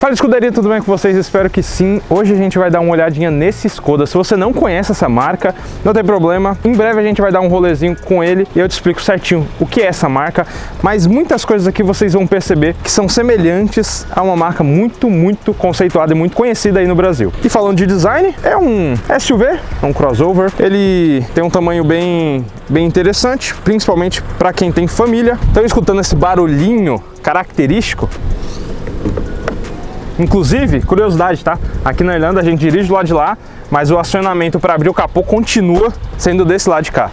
Fala escuderia, tudo bem com vocês? Espero que sim. Hoje a gente vai dar uma olhadinha nesse Skoda. Se você não conhece essa marca, não tem problema. Em breve a gente vai dar um rolezinho com ele e eu te explico certinho o que é essa marca. Mas muitas coisas aqui vocês vão perceber que são semelhantes a uma marca muito conceituada e muito conhecida aí no Brasil. E falando de design, é um SUV, é um crossover. Ele tem um tamanho bem interessante, principalmente para quem tem família. Estão escutando esse barulhinho característico? Inclusive, curiosidade, tá? Aqui na Irlanda a gente dirige do lado de lá, mas o acionamento para abrir o capô continua sendo desse lado de cá.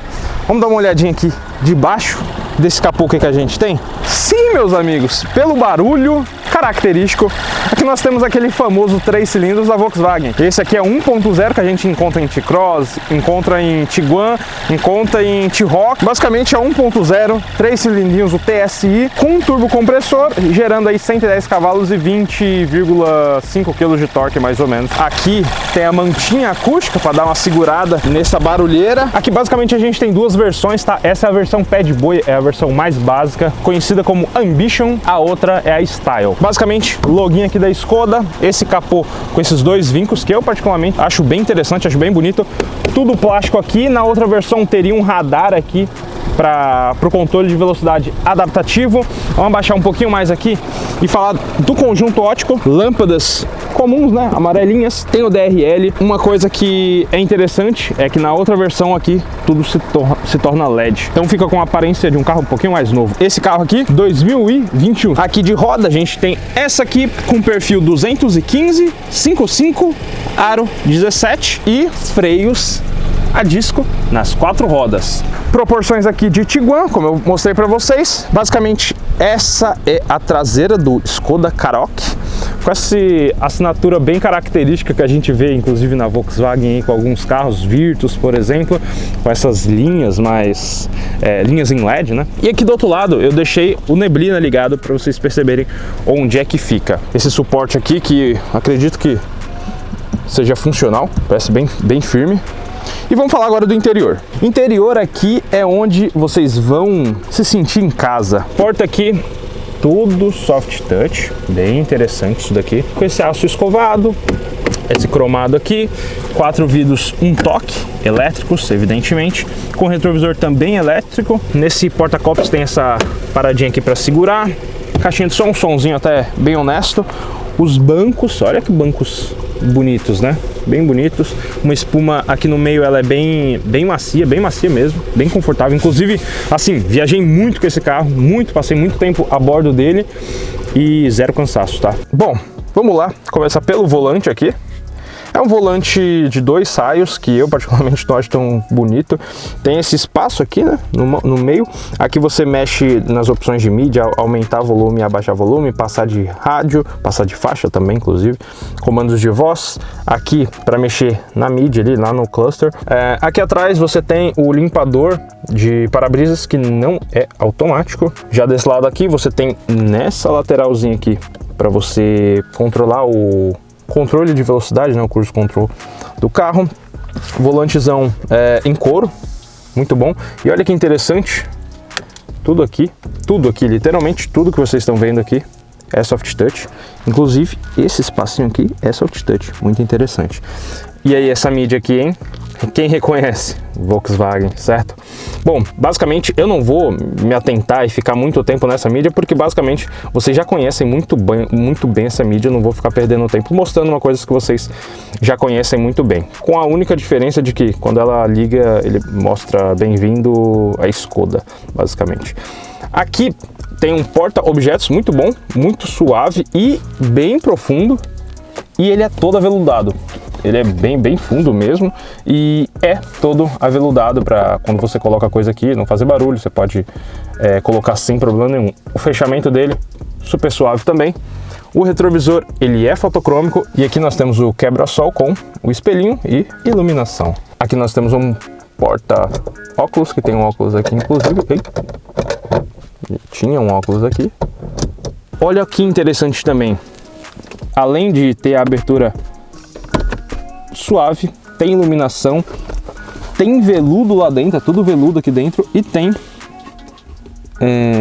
Vamos dar uma olhadinha aqui de baixo desse capô que a gente tem? Sim, meus amigos, pelo barulho característico, aqui nós temos aquele famoso 3 cilindros da Volkswagen. Esse aqui é 1.0 que a gente encontra em T-Cross, encontra em Tiguan, encontra em T-Roc. Basicamente é 1.0, 3 cilindrinhos, o TSI, com um turbocompressor, gerando aí 110 cavalos e 20,5 kg de torque mais ou menos. Aqui tem a mantinha acústica para dar uma segurada nessa barulheira. Aqui basicamente a gente tem duas versões, tá? Essa é a versão pé de boi, é a versão mais básica, conhecida como Ambition, a outra é a Style. Basicamente, login aqui da Skoda, esse capô com esses dois vincos, que eu particularmente acho bem interessante, acho bem bonito. Tudo plástico aqui, na outra versão teria um radar aqui para o controle de velocidade adaptativo. Vamos abaixar um pouquinho mais aqui e falar do conjunto óptico. Lâmpadas comuns, né, amarelinhas, tem o DRL. Uma coisa que é interessante é que na outra versão aqui tudo se torna LED, então fica com a aparência de um carro um pouquinho mais novo. Esse carro aqui, 2021. Aqui de roda a gente tem essa aqui com perfil 215, 55, aro 17 e freios a disco nas 4 rodas. Proporções aqui de Tiguan, como eu mostrei para vocês. Basicamente essa é a traseira do Skoda Karoq, com essa assinatura bem característica que a gente vê inclusive na Volkswagen aí, com alguns carros Virtus, por exemplo, com essas linhas mais linhas em LED, né? E aqui do outro lado eu deixei o neblina ligado para vocês perceberem onde é que fica esse suporte aqui, que acredito que seja funcional, parece bem firme. E vamos falar agora do interior. Interior aqui é onde vocês vão se sentir em casa. Porta aqui, tudo soft touch, bem interessante isso daqui. Com esse aço escovado, esse cromado aqui, 4 vidros, um toque, elétricos, evidentemente, com retrovisor também elétrico. Nesse porta-copos tem essa paradinha aqui para segurar. Caixinha de som, um somzinho até bem honesto. Os bancos, olha que bancos bonitos, né? Bem bonitos. Uma espuma aqui no meio, ela é bem macia mesmo, bem confortável. Inclusive, assim, viajei muito com esse carro, passei muito tempo a bordo dele e zero cansaço, tá? Bom, vamos lá, começar pelo volante aqui. É um volante de 2 saios, que eu particularmente não acho tão bonito. Tem esse espaço aqui, né, no meio. Aqui você mexe nas opções de mídia, aumentar volume, abaixar volume, passar de rádio, passar de faixa também, inclusive. Comandos de voz. Aqui para mexer na mídia ali, lá no cluster. Aqui atrás você tem o limpador de para-brisas, que não é automático. Já desse lado aqui você tem nessa lateralzinha aqui para você controlar o controle de velocidade, né, o cruise control do carro. Volantezão em couro, muito bom. E olha que interessante, tudo aqui, literalmente tudo que vocês estão vendo aqui é soft touch. Inclusive esse espacinho aqui é soft touch, muito interessante. E aí essa mídia aqui, hein? Quem reconhece? Volkswagen, certo? Bom, basicamente eu não vou me atentar e ficar muito tempo nessa mídia, porque basicamente vocês já conhecem muito bem essa mídia. Eu não vou ficar perdendo tempo mostrando uma coisa que vocês já conhecem muito bem, com a única diferença de que quando ela liga ele mostra bem-vindo a Skoda, basicamente. Aqui tem um porta-objetos muito bom, muito suave e bem profundo, e ele é todo aveludado. Ele é bem fundo mesmo e é todo aveludado para quando você coloca coisa aqui não fazer barulho, você pode colocar sem problema nenhum. O fechamento dele super suave também. O retrovisor ele é fotocrômico e aqui nós temos o quebra-sol com o espelhinho e iluminação. Aqui nós temos um porta-óculos, que tem um óculos aqui inclusive. Tinha um óculos aqui. Olha que interessante também, além de ter a abertura suave, tem iluminação, tem veludo lá dentro, é tudo veludo aqui dentro, e tem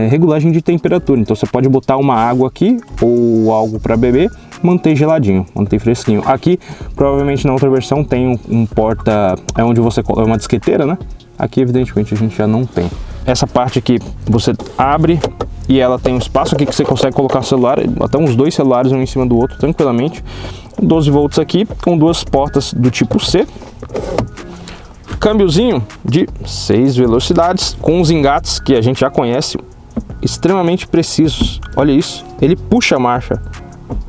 regulagem de temperatura. Então você pode botar uma água aqui ou algo para beber mantém geladinho, mantém fresquinho. Aqui, provavelmente na outra versão tem um porta, é onde você coloca uma disqueteira, né? Aqui, evidentemente, a gente já não tem. Essa parte aqui, você abre e ela tem um espaço aqui que você consegue colocar o celular, até uns 2 celulares um em cima do outro, tranquilamente. 12 volts aqui, com 2 portas do tipo C. Câmbiozinho de 6 velocidades, com os engates que a gente já conhece, extremamente precisos. Olha isso, ele puxa a marcha.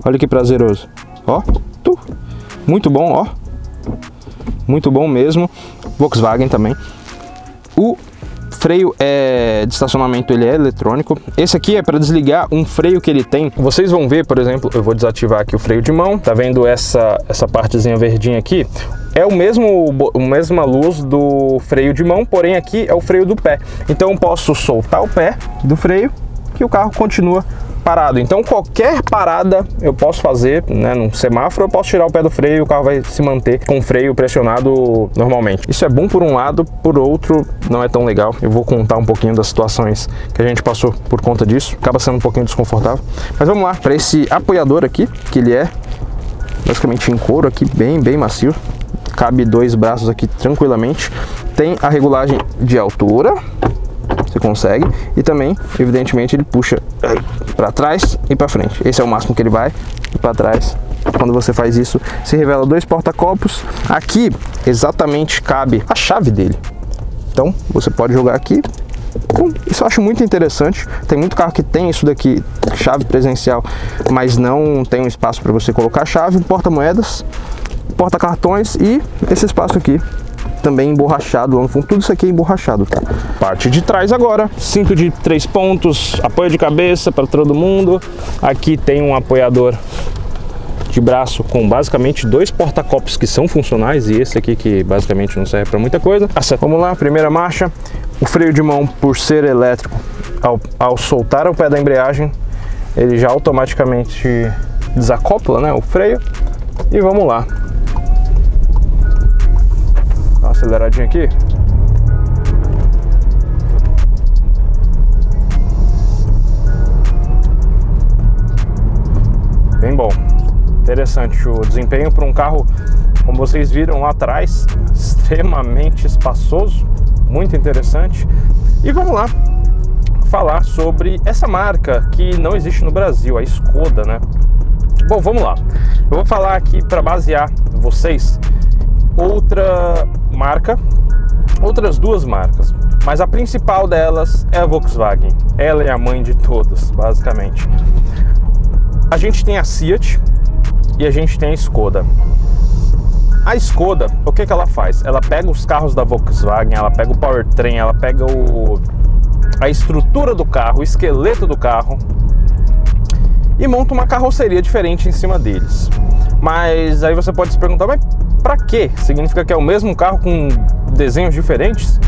Olha que prazeroso. Ó, muito bom, ó. Muito bom mesmo. Volkswagen também. O freio de estacionamento, ele é eletrônico. Esse aqui é para desligar um freio que ele tem. Vocês vão ver, por exemplo, eu vou desativar aqui o freio de mão. Tá vendo essa partezinha verdinha aqui? É a mesma luz do freio de mão, porém aqui é o freio do pé. Então eu posso soltar o pé do freio que o carro continua parado. Então qualquer parada eu posso fazer, né, num semáforo, eu posso tirar o pé do freio e o carro vai se manter com o freio pressionado normalmente. Isso é bom por um lado, por outro não é tão legal. Eu vou contar um pouquinho das situações que a gente passou por conta disso. Acaba sendo um pouquinho desconfortável. Mas vamos lá, para esse apoiador aqui, que ele é basicamente em couro aqui, bem macio. Cabe 2 braços aqui tranquilamente. Tem a regulagem de altura, você consegue, e também, evidentemente, ele puxa para trás e para frente. Esse é o máximo que ele vai, e para trás. Quando você faz isso, se revela 2 porta-copos. Aqui, exatamente, cabe a chave dele. Então, você pode jogar aqui. Isso eu acho muito interessante. Tem muito carro que tem isso daqui, chave presencial, mas não tem um espaço para você colocar a chave. Um porta-moedas, porta-cartões e esse espaço aqui também emborrachado lá no fundo. Tudo isso aqui é emborrachado, tá? Parte de trás agora, cinto de 3 pontos, apoio de cabeça para todo mundo. Aqui tem um apoiador de braço com basicamente 2 porta-copos que são funcionais, e esse aqui que basicamente não serve para muita coisa. Vamos lá, primeira marcha. O freio de mão, por ser elétrico, ao soltar o pé da embreagem, ele já automaticamente desacopla, né, o freio. E vamos lá. Dá uma aceleradinha aqui. Bem bom. Interessante o desempenho para um carro, como vocês viram lá atrás, extremamente espaçoso, muito interessante. E vamos lá falar sobre essa marca que não existe no Brasil, a Škoda, né? Bom, vamos lá. Eu vou falar aqui para basear vocês outras 2 marcas, mas a principal delas é a Volkswagen. Ela é a mãe de todas, basicamente. A gente tem a Seat e a gente tem a Škoda. A Škoda, o que ela faz? Ela pega os carros da Volkswagen, ela pega o powertrain, ela pega a estrutura do carro, o esqueleto do carro, e monta uma carroceria diferente em cima deles. Mas aí você pode se perguntar, mas pra quê? Significa que é o mesmo carro com desenhos diferentes?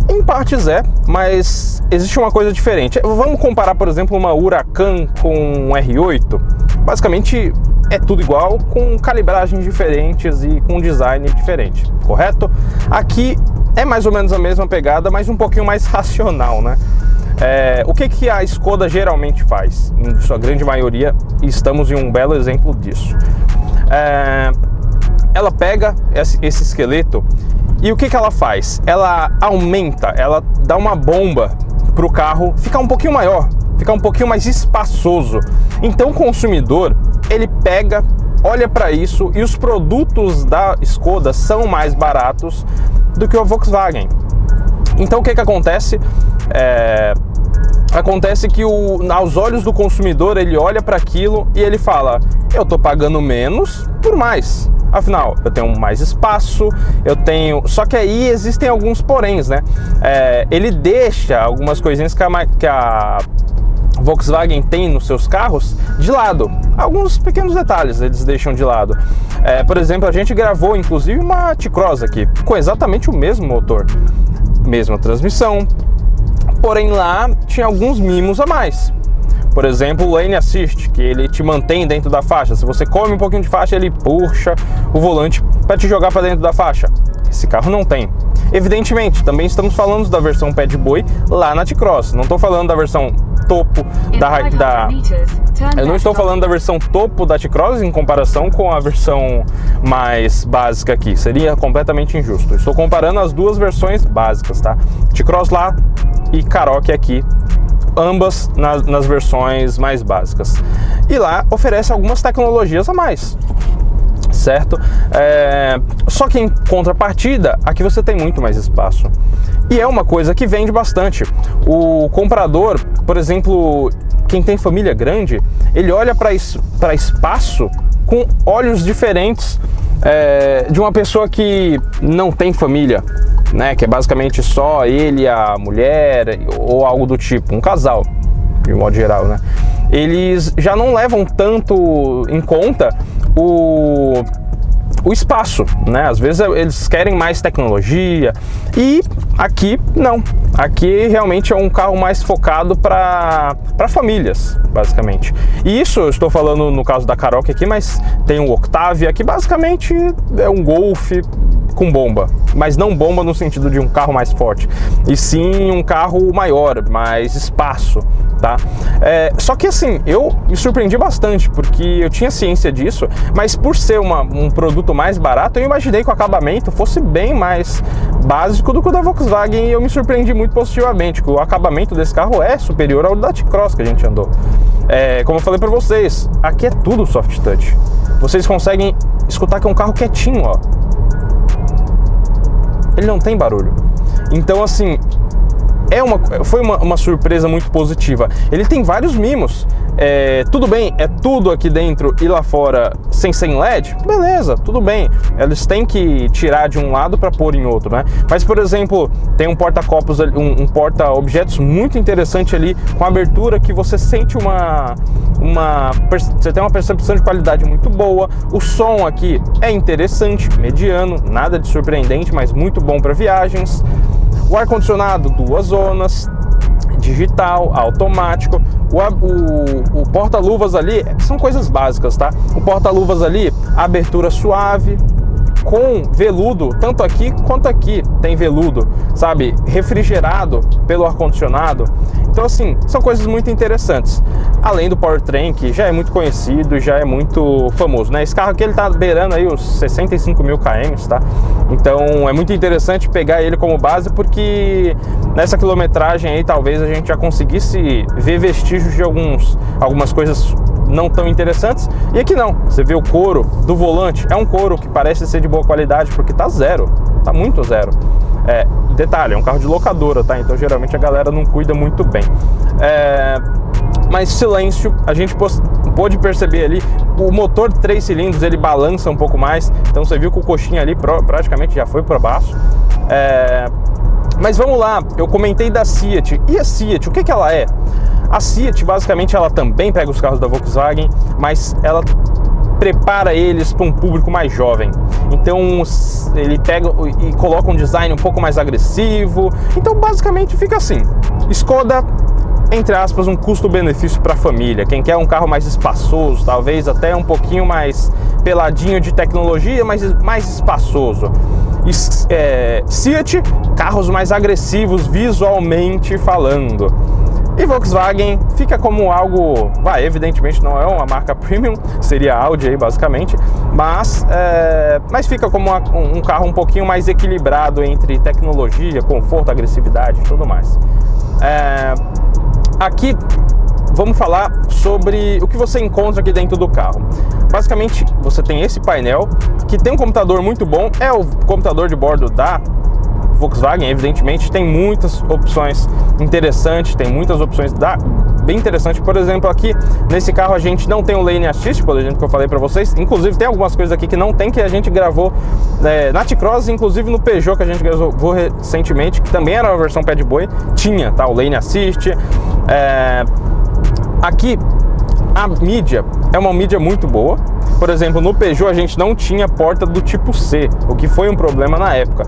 Em partes é, mas existe uma coisa diferente. Vamos comparar, por exemplo, uma Huracan com um R8. Basicamente é tudo igual, com calibragens diferentes e com design diferente, correto? Aqui é mais ou menos a mesma pegada, mas um pouquinho mais racional, né? O que a Škoda geralmente faz? Em sua grande maioria, e estamos em um belo exemplo disso. Ela pega esse esqueleto e o que ela faz? Ela aumenta, ela dá uma bomba para o carro ficar um pouquinho maior, ficar um pouquinho mais espaçoso. Então o consumidor, ele pega, olha para isso, e os produtos da Škoda são mais baratos do que o Volkswagen. Então o que acontece? Acontece que aos olhos do consumidor, ele olha para aquilo e ele fala: eu tô pagando menos por mais. Afinal, eu tenho mais espaço, eu tenho... Só que aí existem alguns poréns, né? Ele deixa algumas coisinhas que a Volkswagen tem nos seus carros de lado. Alguns pequenos detalhes eles deixam de lado. Por exemplo, a gente gravou inclusive uma T-Cross aqui, com exatamente o mesmo motor, mesma transmissão, porém lá tinha alguns mimos a mais. Por exemplo, o Lane Assist, que ele te mantém dentro da faixa. Se você come um pouquinho de faixa, ele puxa o volante para te jogar para dentro da faixa. Esse carro não tem. Evidentemente, também estamos falando da versão pé de boi lá na T-Cross. Não estou falando da versão topo da eu não estou falando da versão topo da T-Cross em comparação com a versão mais básica aqui, seria completamente injusto. Estou comparando as duas versões básicas, tá? T-Cross lá e Karoq aqui, ambas nas versões mais básicas. E lá oferece algumas tecnologias a mais, certo? Só que em contrapartida, aqui você tem muito mais espaço. E é uma coisa que vende bastante. O comprador, por exemplo, quem tem família grande, ele olha para espaço com olhos diferentes de uma pessoa que não tem família, né? Que é basicamente só ele, a mulher ou algo do tipo, um casal, de modo geral, né? Eles já não levam tanto em conta o espaço, né? Às vezes eles querem mais tecnologia e aqui não. Aqui realmente é um carro mais focado para famílias, basicamente. E isso eu estou falando no caso da Karoq aqui, mas tem o Octavia, que basicamente é um Golf com bomba, mas não bomba no sentido de um carro mais forte, e sim um carro maior, mais espaço, tá? Só que assim, eu me surpreendi bastante, porque eu tinha ciência disso, mas por ser um produto mais barato, eu imaginei que o acabamento fosse bem mais básico do que o da Volkswagen, e eu me surpreendi muito positivamente, que o acabamento desse carro é superior ao da T-Cross que a gente andou. Como eu falei para vocês, aqui é tudo soft touch. Vocês conseguem escutar que é um carro quietinho, ó. Ele não tem barulho. Então, assim, foi uma surpresa muito positiva. Ele tem vários mimos. Tudo bem, é tudo aqui dentro e lá fora sem LED? Beleza, tudo bem. Eles têm que tirar de um lado para pôr em outro, né? Mas, por exemplo, tem um porta-copos, um porta-objetos muito interessante ali, com abertura que você sente você tem uma percepção de qualidade muito boa. O som aqui é interessante, mediano, nada de surpreendente, mas muito bom para viagens. O ar-condicionado, 2 zonas, digital, automático. O porta-luvas ali são coisas básicas, tá? O porta-luvas ali, abertura suave, com veludo, tanto aqui quanto aqui tem veludo, sabe? Refrigerado pelo ar-condicionado. Então, assim, são coisas muito interessantes. Além do powertrain, que já é muito conhecido, já é muito famoso, né? Esse carro aqui, ele tá beirando aí os 65 mil km, tá? Então, é muito interessante pegar ele como base, porque nessa quilometragem aí, talvez a gente já conseguisse ver vestígios de algumas coisas não tão interessantes. E aqui não, você vê o couro do volante, é um couro que parece ser de boa qualidade, porque tá zero, tá muito zero. Detalhe, é um carro de locadora, tá? Então geralmente a galera não cuida muito bem. Mas silêncio, a gente pôde perceber ali, o motor de 3 cilindros, ele balança um pouco mais, então você viu que o coxinha ali praticamente já foi para baixo. Mas vamos lá, eu comentei da Seat. E a Seat, o que ela é? A Seat, basicamente, ela também pega os carros da Volkswagen, mas ela prepara eles para um público mais jovem. Então, ele pega e coloca um design um pouco mais agressivo. Então, basicamente, fica assim. Skoda, entre aspas, um custo-benefício para a família. Quem quer um carro mais espaçoso, talvez até um pouquinho mais peladinho de tecnologia, mas mais espaçoso. Seat, carros mais agressivos visualmente falando. E Volkswagen fica como algo, evidentemente não é uma marca premium, seria Audi aí basicamente, mas fica como um carro um pouquinho mais equilibrado entre tecnologia, conforto, agressividade e tudo mais. Aqui vamos falar sobre o que você encontra aqui dentro do carro. Basicamente você tem esse painel que tem um computador muito bom, é o computador de bordo da Volkswagen, evidentemente, tem muitas opções interessantes, bem interessantes. Por exemplo, aqui nesse carro a gente não tem o Lane Assist, por exemplo, que eu falei para vocês. Inclusive tem algumas coisas aqui que não tem, que a gente gravou na T-Cross, inclusive no Peugeot que a gente gravou recentemente, que também era a versão Pad Boy, tinha, tá, o Lane Assist. Aqui a mídia é uma mídia muito boa. Por exemplo, no Peugeot a gente não tinha porta do tipo C, o que foi um problema na época.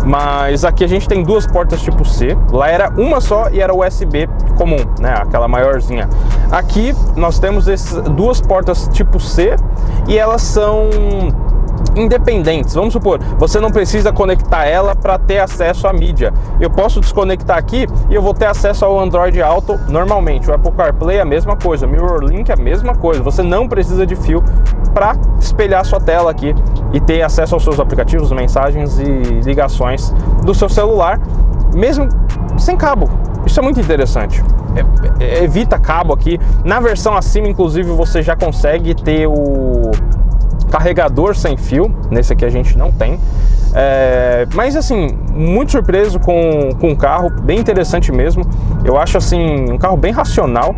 Mas aqui a gente tem 2 portas tipo C, lá era uma só e era USB comum, né, aquela maiorzinha. Aqui nós temos 2 portas tipo C e elas são independentes. Vamos supor, você não precisa conectar ela para ter acesso à mídia. Eu posso desconectar aqui e eu vou ter acesso ao Android Auto normalmente. O Apple CarPlay é a mesma coisa, o MirrorLink é a mesma coisa. Você não precisa de fio para espelhar sua tela aqui e ter acesso aos seus aplicativos, mensagens e ligações do seu celular, mesmo sem cabo. Isso é muito interessante. Evita cabo aqui. Na versão acima, inclusive, você já consegue ter o carregador sem fio. Nesse aqui a gente não tem. Mas assim, muito surpreso com o carro, bem interessante mesmo. Eu acho assim, um carro bem racional.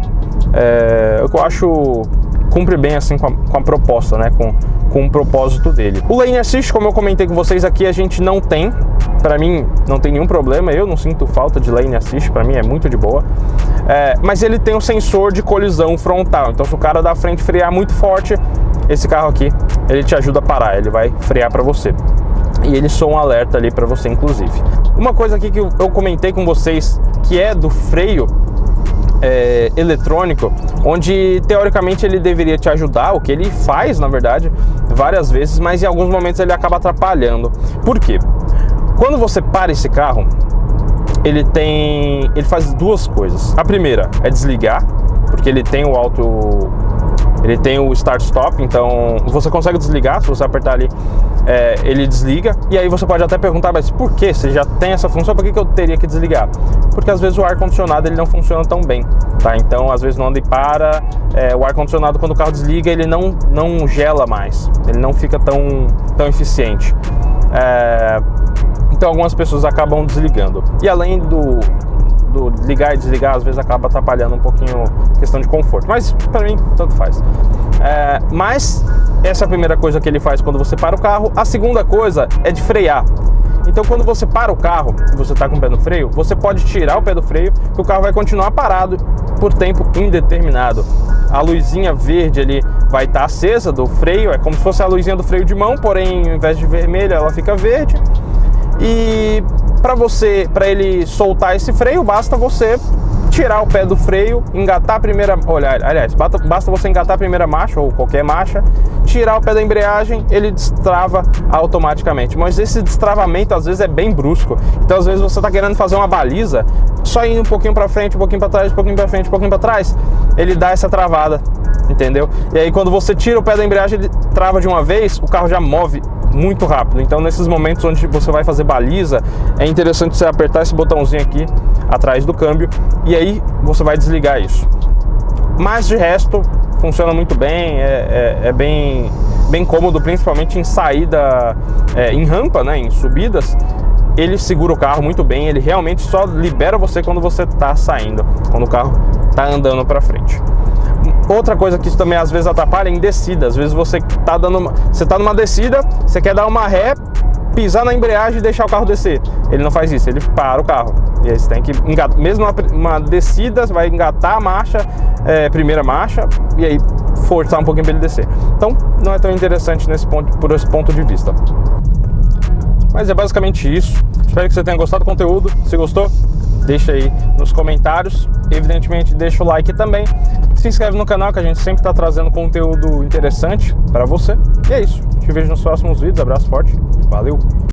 Eu acho cumpre bem assim com a proposta, né? Com o propósito dele. O Lane Assist, como eu comentei com vocês aqui, a gente não tem. Para mim não tem nenhum problema, eu não sinto falta de Lane Assist, para mim é muito de boa. Mas ele tem um sensor de colisão frontal, então se o cara da frente frear muito forte, esse carro aqui, ele te ajuda a parar, ele vai frear para você. E ele soa um alerta ali para você, inclusive. Uma coisa aqui que eu comentei com vocês, que é do freio eletrônico, onde teoricamente ele deveria te ajudar, o que ele faz na verdade várias vezes, mas em alguns momentos ele acaba atrapalhando. Por quê? Quando você para esse carro, ele faz duas coisas. A primeira é desligar, porque ele tem o start-stop, então você consegue desligar, se você apertar ali, ele desliga. E aí você pode até perguntar, mas por que? Você já tem essa função, por que eu teria que desligar? Porque às vezes o ar-condicionado ele não funciona tão bem, tá? Então às vezes não anda e para, o ar-condicionado quando o carro desliga ele não gela mais, ele não fica tão eficiente. Então algumas pessoas acabam desligando. E além do ligar e desligar, às vezes acaba atrapalhando um pouquinho a questão de conforto. Mas para mim, tanto faz. Mas essa é a primeira coisa que ele faz quando você para o carro. A segunda coisa é de frear. Então quando você para o carro e você está com o pé no freio, você pode tirar o pé do freio, que o carro vai continuar parado por tempo indeterminado. A luzinha verde ali vai estar acesa do freio, é como se fosse a luzinha do freio de mão, porém ao invés de vermelha ela fica verde. E para ele soltar esse freio, basta você tirar o pé do freio, engatar a primeira, basta você engatar a primeira marcha ou qualquer marcha, tirar o pé da embreagem, ele destrava automaticamente. Mas esse destravamento às vezes é bem brusco. Então às vezes você está querendo fazer uma baliza, só indo um pouquinho para frente, um pouquinho para trás, um pouquinho para frente, um pouquinho para trás, ele dá essa travada, entendeu? E aí quando você tira o pé da embreagem, ele trava de uma vez, o carro já move muito rápido. Então nesses momentos onde você vai fazer baliza, é interessante você apertar esse botãozinho aqui atrás do câmbio e aí você vai desligar isso. Mas de resto funciona muito bem, é bem cômodo, principalmente em saída, em rampa, né, em subidas. Ele segura o carro muito bem, ele realmente só libera você quando você está saindo, quando o carro está andando para frente. Outra coisa que isso também às vezes atrapalha é em descida. Às vezes você tá numa descida, você quer dar uma ré, pisar na embreagem e deixar o carro descer. Ele não faz isso, ele para o carro. E aí você tem que engatar, mesmo uma descida, você vai engatar a marcha, primeira marcha, e aí forçar um pouquinho para ele descer. Então não é tão interessante por esse ponto de vista. Mas é basicamente isso. Espero que você tenha gostado do conteúdo. Se gostou, deixa aí nos comentários. Evidentemente, deixa o like também. Se inscreve no canal, que a gente sempre está trazendo conteúdo interessante para você. E é isso. Te vejo nos próximos vídeos. Abraço forte. Valeu!